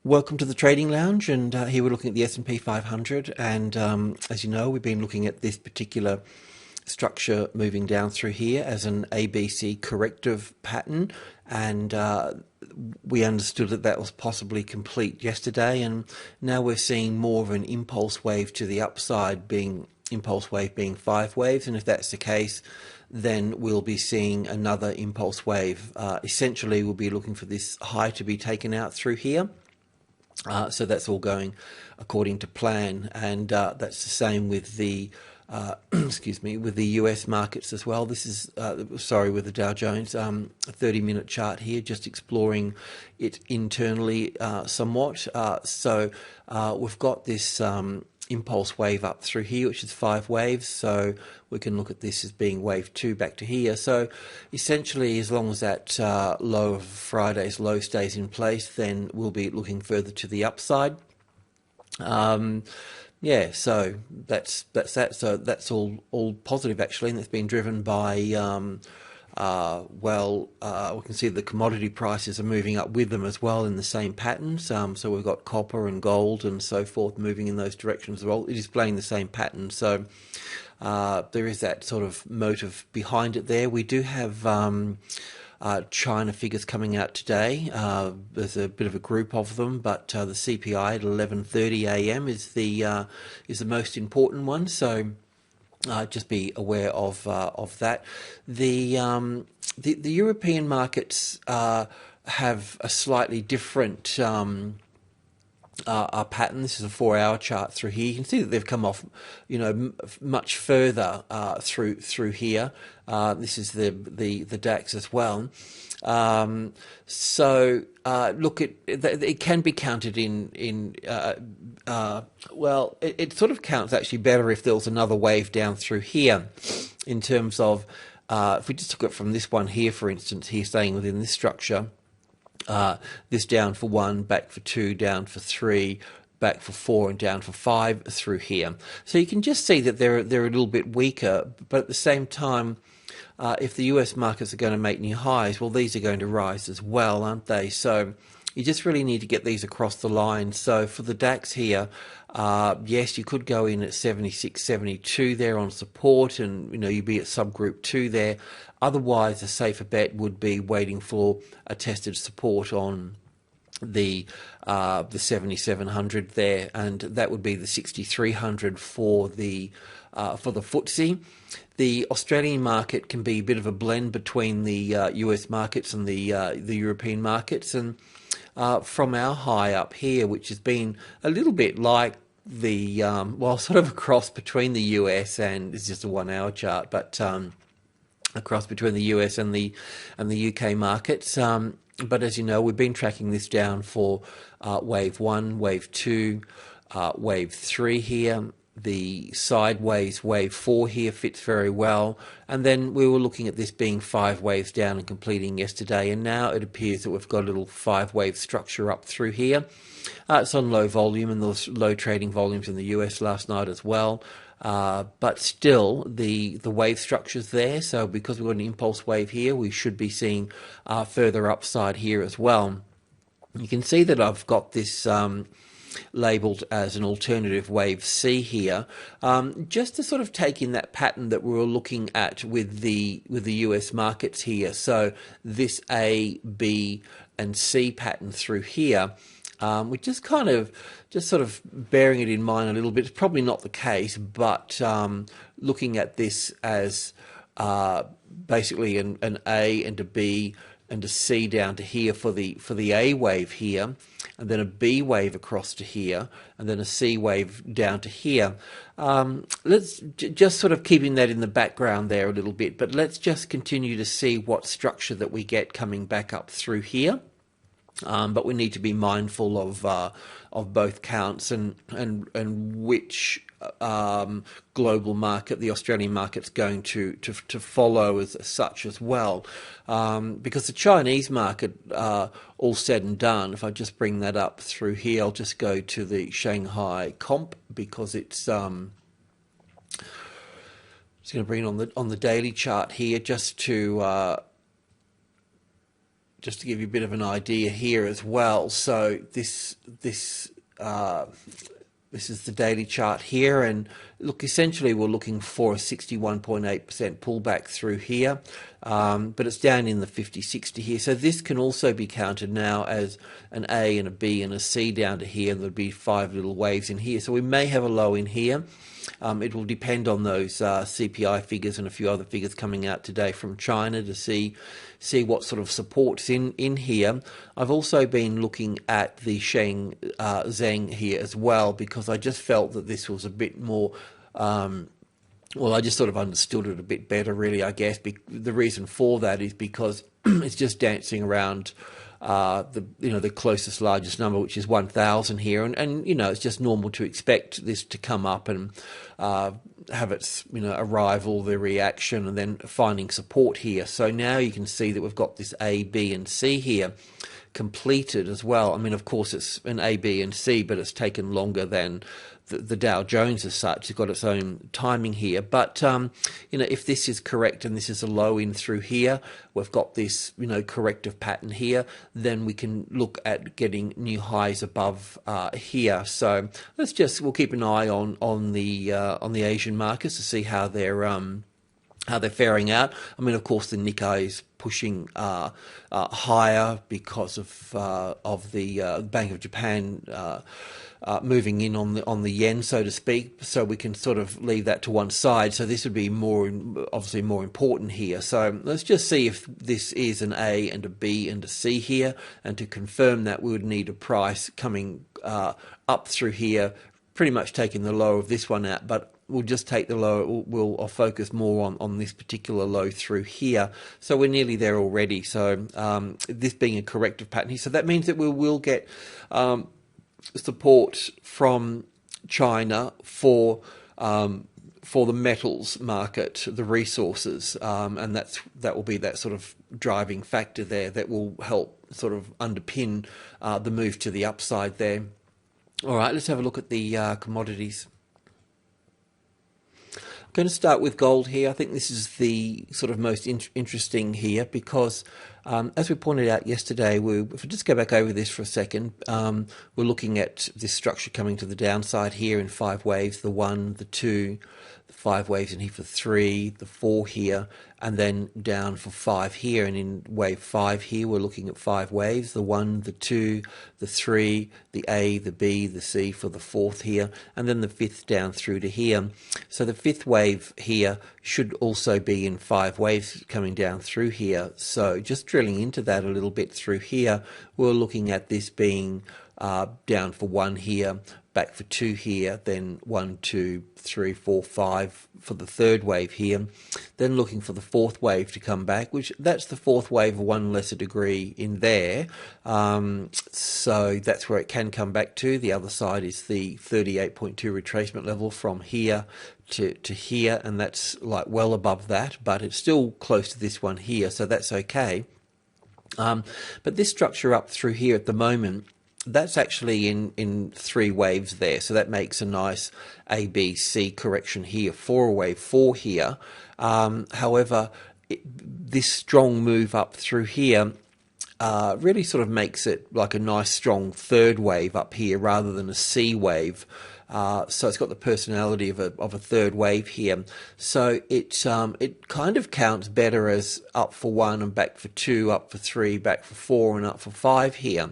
Welcome to the Trading Lounge, and here we're looking at the S&P 500. And as you know, we've been looking at this particular structure moving down through here as an ABC corrective pattern, and we understood that that was possibly complete yesterday, and now we're seeing more of an impulse wave to the upside, being impulse wave being 5 waves, and if that's the case, then we'll be seeing another impulse wave. Essentially, we'll be looking for this high to be taken out through here. So that's all going according to plan, and that's the same with the excuse me, with the US markets as well. This is sorry, with the Dow Jones, a 30-minute chart here, just exploring it internally somewhat. So we've got this impulse wave up through here, which is 5 waves, so we can look at this as being wave 2 back to here. So essentially, as long as that low of Friday's low stays in place, then we'll be looking further to the upside. Yeah, so that's that. So that's all positive actually, and it's been driven by we can see the commodity prices are moving up with them as well in the same patterns. So we've got copper and gold and so forth moving in those directions as well, displaying the same pattern. So there is that sort of motive behind it there. We do have China figures coming out today. There's a bit of a group of them, but the CPI at 11:30 a.m. is the most important one. So just be aware of that. The European markets have a slightly different pattern. This is a 4-hour chart through here. You can see that they've come off, much further through here. This is the DAX as well. So look, it can be counted it sort of counts actually better if there was another wave down through here, in terms of if we just took it from this one here, for instance, here staying within this structure. This down for 1, back for 2, down for 3, back for 4, and down for 5 through here. So you can just see that they're a little bit weaker, but at the same time, if the US markets are going to make new highs, well, these are going to rise as well, aren't they? So you just really need to get these across the line. So for the DAX here, yes, you could go in at 76, 72 there on support, and you'd be at subgroup 2 there. Otherwise, a safer bet would be waiting for a tested support on the 7,700 there, and that would be the 6,300 for the FTSE. The Australian market can be a bit of a blend between the US markets and the European markets, and from our high up here, which has been a little bit like the sort of a cross between the US and it's just a 1-hour chart, but a cross between the US and the UK markets. But as you know, we've been tracking this down for wave 1, wave 2, wave 3 here. The sideways wave 4 here fits very well, and then we were looking at this being 5 waves down and completing yesterday, and now it appears that we've got a little 5-wave structure up through here. It's on low volume, and those low trading volumes in the US last night as well. But still, the wave structure's there, so because we've got an impulse wave here, we should be seeing further upside here as well. You can see that I've got this labelled as an alternative wave C here, just to sort of take in that pattern that we were looking at with the US markets here. So this A, B, and C pattern through here. We're just sort of bearing it in mind a little bit. It's probably not the case, but looking at this as basically an A and a B and a C down to here for the A wave here, and then a B wave across to here, and then a C wave down to here. Let's just sort of keeping that in the background there a little bit, but let's just continue to see what structure that we get coming back up through here. But we need to be mindful of both counts and which global market the Australian market's going to follow as such as well, because the Chinese market, all said and done, if I just bring that up through here, I'll just go to the Shanghai comp because it's going to bring it on the daily chart here just to just to give you a bit of an idea here as well. So this is the daily chart here, and look, essentially we're looking for a 61.8% pullback through here, but it's down in the 50-60 here. So this can also be counted now as an A and a B and a C down to here. There'll be 5 little waves in here. So we may have a low in here. It will depend on those CPI figures and a few other figures coming out today from China to see what sort of support's in here. I've also been looking at the Sheng Zheng here as well, because I just felt that this was a bit more well, I just sort of understood it a bit better, really, I guess. The reason for that is because it's just dancing around the closest largest number, which is 1,000 here, and it's just normal to expect this to come up and have its arrival, the reaction, and then finding support here. So now you can see that we've got this A, B, and C here completed as well. I mean, of course, it's an A, B, and C, but it's taken longer than the Dow Jones as such. It's got its own timing here. But, if this is correct and this is a low in through here, we've got this, corrective pattern here, then we can look at getting new highs above here. So we'll keep an eye on the Asian markets to see how they're faring out. I mean, of course, the Nikkei is pushing higher because of the Bank of Japan moving in on the yen, so to speak. So we can sort of leave that to one side. So this would be obviously more important here. So let's just see if this is an A and a B and a C here. And to confirm that, we would need a price coming up through here, pretty much taking the low of this one out, but we'll just take the low. I'll focus more on this particular low through here. So we're nearly there already. So this being a corrective pattern here, so that means that we will get support from China for the metals market, the resources, and that will be that sort of driving factor there that will help sort of underpin the move to the upside there. All right, let's have a look at the commodities. I'm going to start with gold here. I think this is the sort of most interesting here because, as we pointed out yesterday, if we just go back over this for a second, we're looking at this structure coming to the downside here in 5 waves, the 1, the 2, the 5 waves in here for 3, the 4 here, and then down for 5 here. And in wave 5 here, we're looking at 5 waves, the 1, the 2, the 3, the A, the B, the C for the 4th here, and then the 5th down through to here. So the 5th wave here should also be in 5 waves coming down through here. So just drilling into that a little bit through here, we're looking at this being down for 1 here, back for 2 here, then 1, 2, 3, 4, 5 for the 3rd wave here, then looking for the 4th wave to come back, which that's the 4th wave of 1 lesser degree in there. So that's where it can come back to. The other side is the 38.2 retracement level from here to here, and that's like well above that, but it's still close to this one here, so that's okay. But this structure up through here at the moment, that's actually in 3 waves there, so that makes a nice A, B, C correction here for a wave 4 here. However, this strong move up through here really sort of makes it like a nice strong 3rd wave up here rather than a C wave. So it's got the personality of a 3rd wave here. So it kind of counts better as up for 1 and back for 2, up for 3, back for 4, and up for 5 here.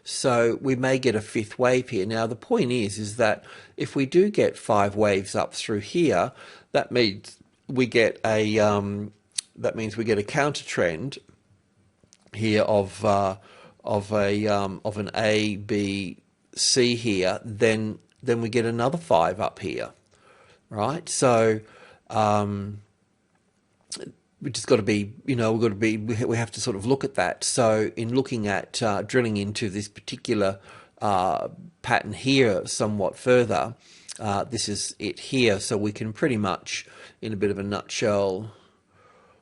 So we may get a 5th wave here. Now the point is that if we do get 5 waves up through here, that means we get a counter trend here of an A, B, C here. Then we get another 5 up here, right? So we just got to be, we have to sort of look at that. So in looking at drilling into this particular pattern here somewhat further, this is it here. So we can pretty much, in a bit of a nutshell,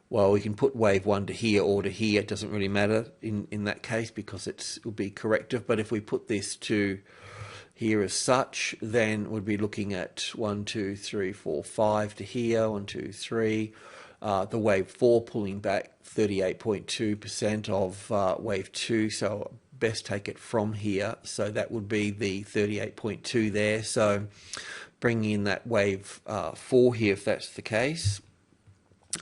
well, we can put wave 1 to here or to here. It doesn't really matter in that case because it will be corrective. But if we put this to here as such, then we'd be looking at 1, 2, 3, 4, 5 to here, 1, 2, 3. the wave 4 pulling back 38.2% of wave 2, so best take it from here. So that would be the 38.2 there. So bringing in that wave 4 here, if that's the case.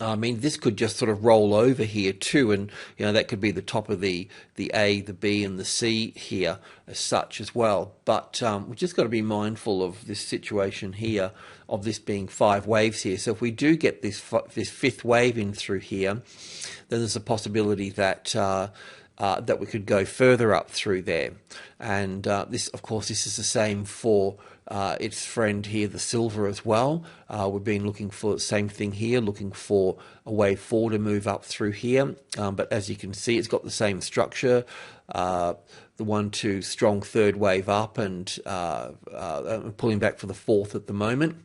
I mean, this could just sort of roll over here too, and that could be the top of the A, the B, and the C here as such as well. But we've just got to be mindful of this situation here, of this being 5 waves here. So if we do get this 5th wave in through here, then there's a possibility that that we could go further up through there. And this, of course, this is the same for its friend here, the silver, as well. We've been looking for the same thing here, looking for a wave 4 to move up through here. But as you can see, it's got the same structure. The 1-2 strong 3rd wave up, and pulling back for the 4th at the moment.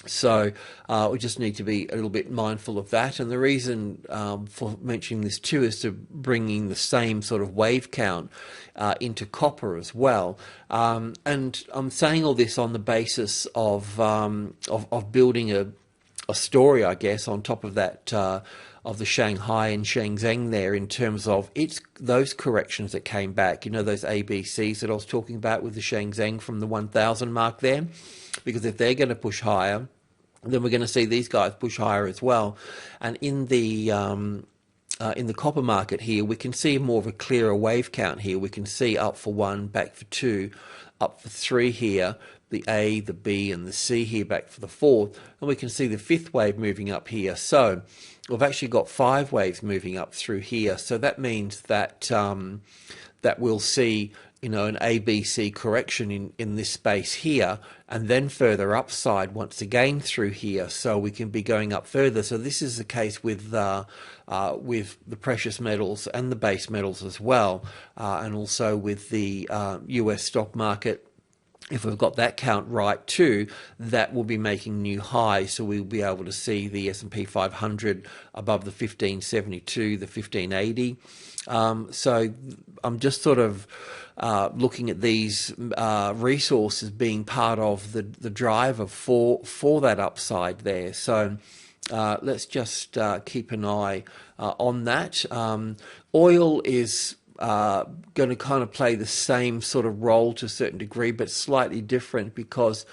So we just need to be a little bit mindful of that. And the reason for mentioning this too is to bringing the same sort of wave count into copper as well. And I'm saying all this on the basis of building a story, I guess, on top of that of the Shanghai and Shenzhen there, in terms of those corrections that came back. Those ABCs that I was talking about with the Shenzhen from the 1,000 mark there. Because if they're going to push higher, then we're going to see these guys push higher as well. And in the copper market here, we can see more of a clearer wave count here. We can see up for 1, back for 2, up for 3 here, the A, the B, and the C here, back for the 4th. And we can see the 5th wave moving up here. So we've actually got 5 waves moving up through here. So that means that that we'll see an ABC correction in this space here, and then further upside once again through here, so we can be going up further. So this is the case with the precious metals and the base metals as well, and also with the US stock market. If we've got that count right too, that will be making new highs. So we'll be able to see the S&P 500 above the 1572, the 1580. So I'm just sort of looking at these resources being part of the driver for that upside there. So let's just keep an eye on that. Oil is going to kind of play the same sort of role to a certain degree, but slightly different, because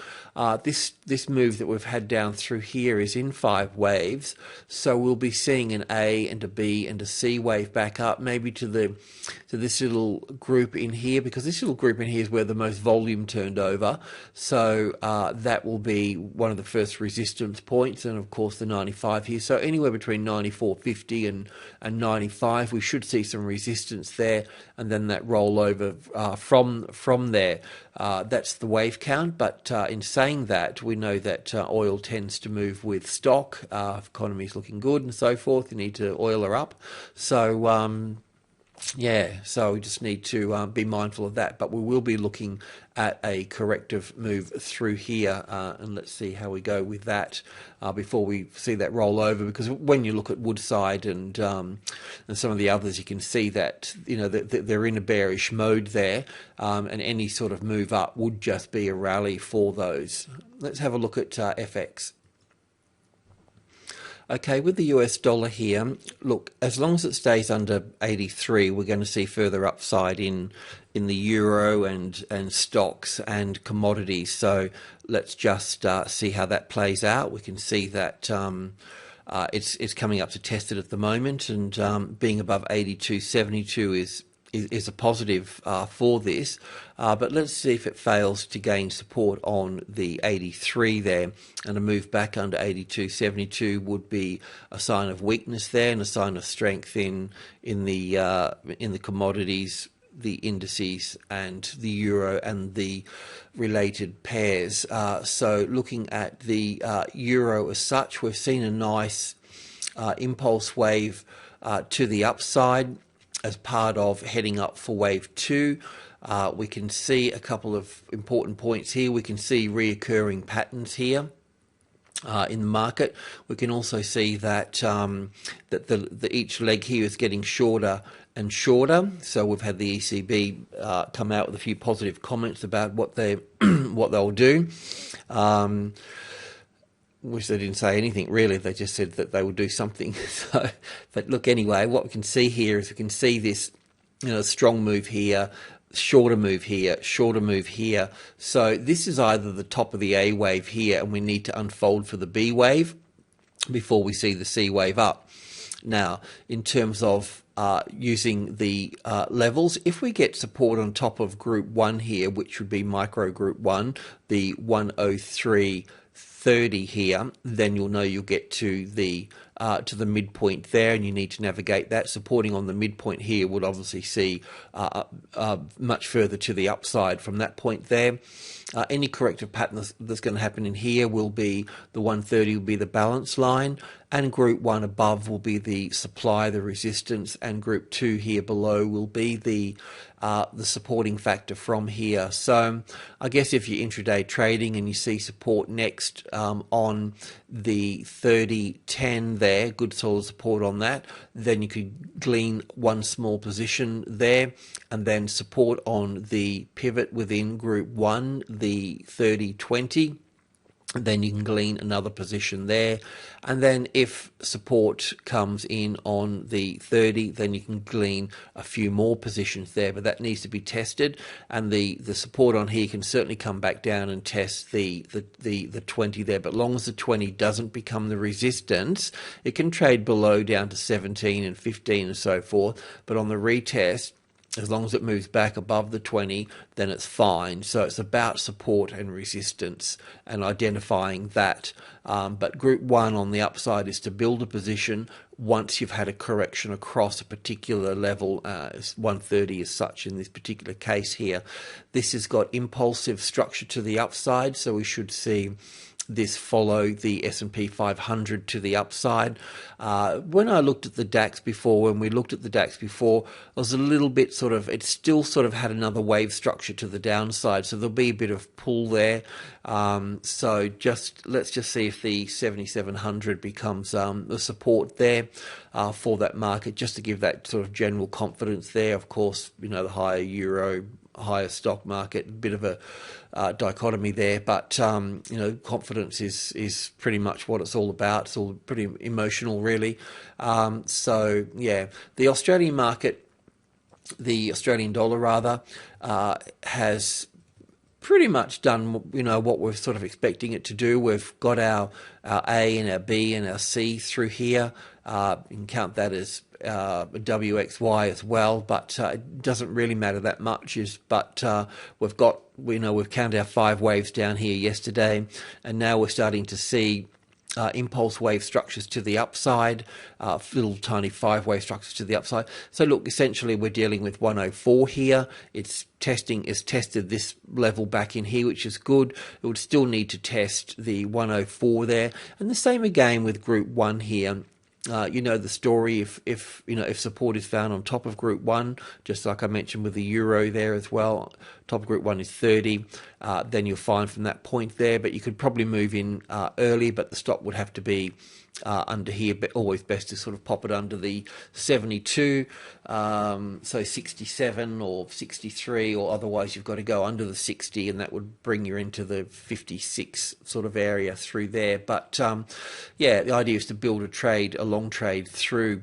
this move that we've had down through here is in 5 waves. So we'll be seeing an A and a B and a C wave back up, maybe to this little group in here, because this little group in here is where the most volume turned over. So that will be one of the first resistance points, and of course the 95 here. So anywhere between 94.50 and 95, we should see some resistance there, and then that rollover from there. That's the wave count. But in saying that, we know that oil tends to move with stock. If economy's looking good and so forth, you need to oil her up. So yeah, so we just need to be mindful of that. But we will be looking at a corrective move through here, and let's see how we go with that before we see that roll over. Because when you look at Woodside and some of the others, you can see that they're in a bearish mode there, and any sort of move up would just be a rally for those. Let's have a look at FX. Okay, with the US dollar here, look, as long as it stays under 83, we're going to see further upside in the euro and stocks and commodities. So let's just see how that plays out. We can see that it's coming up to test it at the moment, and being above 82.72 is a positive for this, but let's see if it fails to gain support on the 83 there, and a move back under 82.72 would be a sign of weakness there and a sign of strength in the commodities, the indices, and the euro and the related pairs. So looking at the euro as such, we've seen a nice impulse wave to the upside as part of heading up for wave 2. We can see a couple of important points here. We can see reoccurring patterns here in the market. We can also see that that each leg here is getting shorter and shorter. So we've had the ECB come out with a few positive comments about what they'll do. which they didn't say anything really. They just said that they would do something. So, but look, anyway, what we can see here is we can see this, strong move here, shorter move here, shorter move here. So this is either the top of the A wave here, and we need to unfold for the B wave before we see the C wave up. Now, in terms of using the levels, if we get support on top of group 1 here, which would be micro group 1, the 103.30 here, then you'll know you'll get to the midpoint there, and you need to navigate that. Supporting on the midpoint here would obviously see much further to the upside from that point there. Any corrective pattern that's going to happen in here will be the 130 will be the balance line, and group 1 above will be the supply, the resistance, and group 2 here below will be the supporting factor from here. So I guess if you're intraday trading and you see support next on the 30.10 there, good solid support on that, then you could glean one small position there, and then support on the pivot within group 1, the 30.20. Then you can glean another position there, and then if support comes in on the 30, then you can glean a few more positions there, but that needs to be tested, and the support on here can certainly come back down and test the 20 there, but long as the 20 doesn't become the resistance, it can trade below down to 17 and 15 and so forth, but on the retest, as long as it moves back above the 20, then it's fine. So it's about support and resistance and identifying that. But group 1 on the upside is to build a position once you've had a correction across a particular level. 130 is such in this particular case here. This has got impulsive structure to the upside, so we should see this follow the S&P 500 to the upside. When I looked at the DAX before, it was a little bit it still sort of had another wave structure to the downside, so there'll be a bit of pull there. So let's just see if the 7,700 becomes the support there for that market, just to give that sort of general confidence there. Of course, the higher euro, higher stock market, a bit of a dichotomy there, but confidence is pretty much what it's all about. It's all pretty emotional, really. So yeah, the Australian market, the Australian dollar rather, has pretty much done what we're sort of expecting it to do. We've got our A and our B and our C through here. You can count that as WXY as well, but it doesn't really matter that much. We've counted our 5 waves down here yesterday, and now we're starting to see impulse wave structures to the upside, little tiny 5-wave structures to the upside. So look, essentially we're dealing with 104 here. It's tested this level back in here, which is good. It would still need to test the 104 there, and the same again with group 1 here. The story, if support is found on top of group 1, just like I mentioned with the euro there as well, top of group 1 is 30, then you'll find from that point there, but you could probably move in early, but the stop would have to be under here, but always best to sort of pop it under the 72, so 67 or 63, or otherwise you've got to go under the 60, and that would bring you into the 56 sort of area through there. But yeah, the idea is to build a long trade through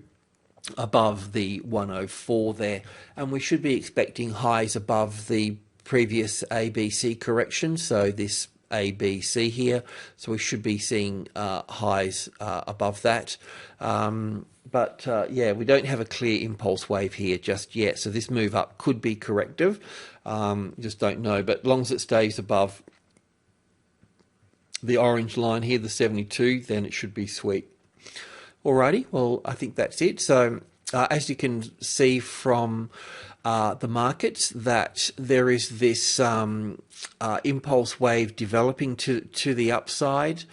above the 104 there, and we should be expecting highs above the previous ABC correction, so this ABC here, so we should be seeing highs above that. Yeah, we don't have a clear impulse wave here just yet, so this move up could be corrective, just don't know, but as long as it stays above the orange line here, the 72, then it should be sweet. Alrighty, well, I think that's it. So as you can see from the markets, that there is this impulse wave developing to the upside.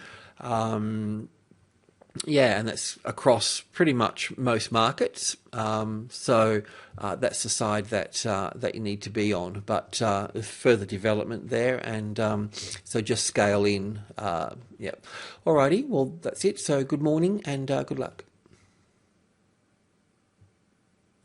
Yeah, and that's across pretty much most markets. So that's the side that you need to be on. But further development there, and so just scale in. Yeah. Alrighty, well, that's it. So good morning and good luck.